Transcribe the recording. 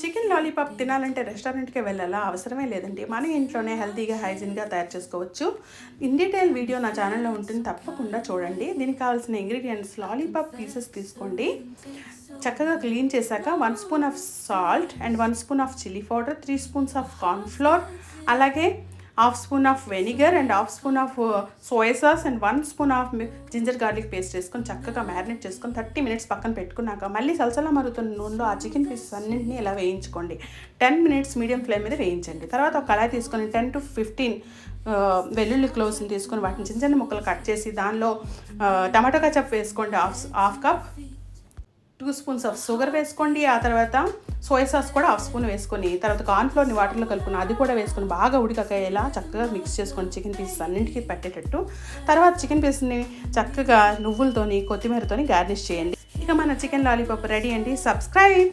Chicken lollipop తినాలంటే రెస్టారెంట్కే వెళ్ళాలా అవసరమే లేదండి. మన ఇంట్లోనే హెల్తీగా హైజీన్గా తయారు చేసుకోవచ్చు. ఇన్ డీటెయిల్ వీడియో నా ఛానల్లో ఉంటుంది, తప్పకుండా చూడండి. దీనికి కావాల్సిన ఇంగ్రీడియంట్స్: లాలీపాప్ పీసెస్ తీసుకోండి, చక్కగా క్లీన్ చేశాక 1 spoon of salt and 1 spoon of chilli powder, 3 spoons of cornflour, అలాగే half spoon of vinegar and half spoon of soya sauce and 1 spoon of ginger garlic paste వేసుకొని చక్కగా marinate చేసుకొని 30 minutes పక్కన పెట్టుకున్నాక మళ్ళీ సలసలా మరుగుతున్న నూనెలో ఆ చికెన్ పీసెస్ అన్నింటినీ ఇలా వేయించుకోండి. 10 మినిట్స్ మీడియం ఫ్లేమ్ మీద వేయించండి. తర్వాత ఒక కళాయి తీసుకొని 10 to 15 వెల్లుల్లి క్లోవ్స్ని తీసుకొని వాటిని చిన్న చిన్న ముక్కలు కట్ చేసి దానిలో టమాటో కచప్ వేసుకోండి, half cup, 2 spoons of sugar వేసుకోండి. ఆ తర్వాత సోయా సాస్ కూడా హాఫ్ స్పూన్ వేసుకొని తర్వాత కార్న్ఫ్లోర్ని వాటర్లో కలుపుకుని అది కూడా వేసుకొని బాగా ఉడికాక చక్కగా మిక్స్ చేసుకోండి చికెన్ పీసెస్ అన్నింటికి పట్టేటట్టు. తర్వాత చికెన్ పీస్ని చక్కగా నువ్వులతోని కొత్తిమీరతోని గార్నిష్ చేయండి. ఇక మన చికెన్ లాలీపాప్ రెడీ అండి. సబ్స్క్రైబ్.